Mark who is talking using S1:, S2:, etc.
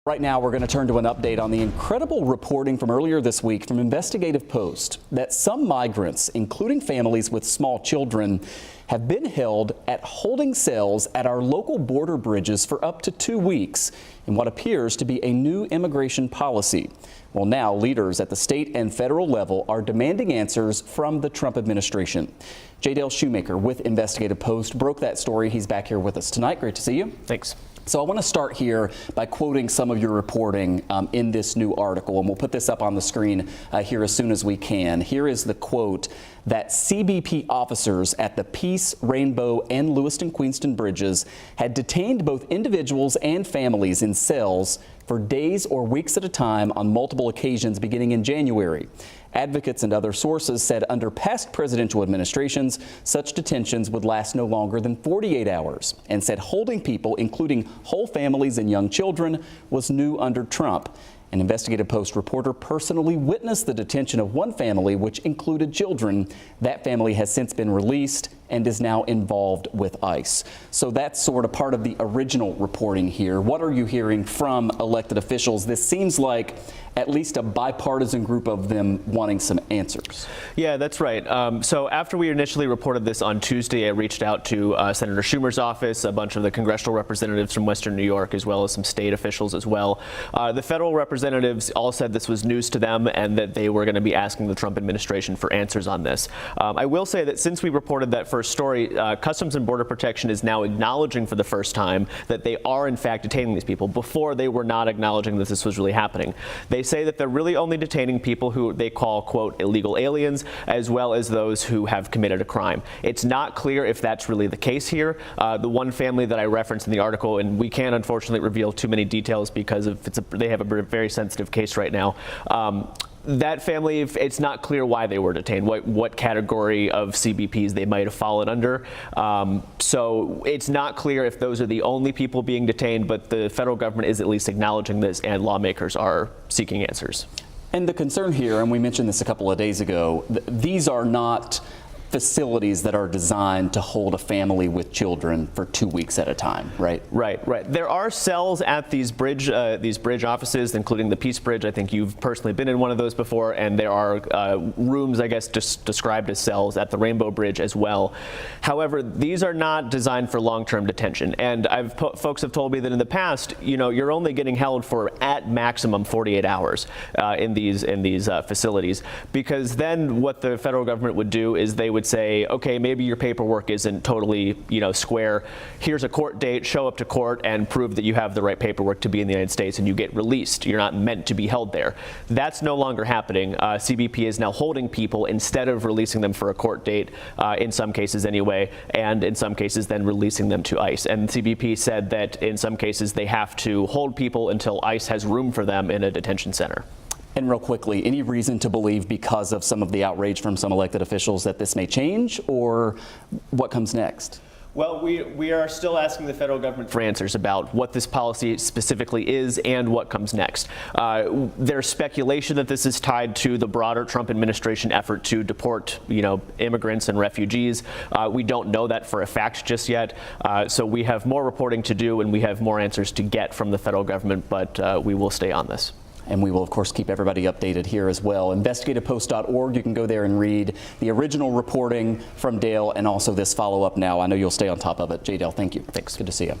S1: Right now, we're going to turn to an update on the incredible reporting from earlier this week from Investigative Post that some migrants, including families with small children, have been held at holding cells at our local border bridges for up to 2 weeks in what appears to be a new immigration policy. Well, now leaders at the state and federal level are demanding answers from the Trump administration. J-Dale Shoemaker with Investigative Post broke that story. He's back here with us tonight. Great to see you.
S2: Thanks.
S1: So I want to start here by quoting some of your reporting in this new article, and we'll put this up on the screen here as soon as we can. Here is the quote that CBP officers at the Peace, Rainbow, and Lewiston-Queenston bridges had detained both individuals and families in cells for days or weeks at a time on multiple occasions beginning in January. Advocates and other sources said under past presidential administrations, such detentions would last no longer than 48 hours, and said holding people, including whole families and young children, was new under Trump. An Investigative Post reporter personally witnessed the detention of one family, which included children. That family has since been released and is now involved with ICE. So that's sort of part of the original reporting here. What are you hearing from elected officials? This seems like at least a bipartisan group of them wanting some answers.
S2: Yeah, that's right. So after we initially reported this on Tuesday, I reached out to Senator Schumer's office, a bunch of the congressional representatives from Western New York, as well as some state officials as well. The federal representatives all said this was news to them and that they were going to be asking the Trump administration for answers on this. I will say that since we reported that first story, Customs and Border Protection is now acknowledging for the first time that they are in fact detaining these people. Before, they were not acknowledging that this was really happening. They say that they're really only detaining people who they call, quote, illegal aliens, as well as those who have committed a crime. It's not clear if that's really the case here. The one family that I referenced in the article, and we can't unfortunately reveal too many details because of they have a very sensitive case right now. That family, it's not clear why they were detained, what category of CBPs they might have fallen under. So it's not clear if those are the only people being detained, but the federal government is at least acknowledging this, and lawmakers are seeking answers.
S1: And the concern here, and we mentioned this a couple of days ago, these are not facilities that are designed to hold a family with children for 2 weeks at a time, right?
S2: Right. There are cells at these bridge offices, including the Peace Bridge. I think you've personally been in one of those before, and there are rooms, I guess, just described as cells at the Rainbow Bridge as well. However, these are not designed for long-term detention, and folks have told me that in the past, you're only getting held for at maximum 48 hours in these facilities, because then what the federal government would do is they would say, okay, maybe your paperwork isn't totally, square. Here's a court date, show up to court and prove that you have the right paperwork to be in the United States and you get released. You're not meant to be held there. That's no longer happening. CBP is now holding people instead of releasing them for a court date, in some cases anyway, and in some cases then releasing them to ICE. And CBP said that in some cases they have to hold people until ICE has room for them in a detention center.
S1: And real quickly, any reason to believe because of some of the outrage from some elected officials that this may change, or what comes next?
S2: Well, we are still asking the federal government for answers about what this policy specifically is and what comes next. There's speculation that this is tied to the broader Trump administration effort to deport, immigrants and refugees. We don't know that for a fact just yet. So we have more reporting to do and we have more answers to get from the federal government, but we will stay on this.
S1: And we will, of course, keep everybody updated here as well. InvestigativePost.org. You can go there and read the original reporting from Dale and also this follow-up now. I know you'll stay on top of it. J-Dale, thank you.
S2: Thanks.
S1: Good to see you.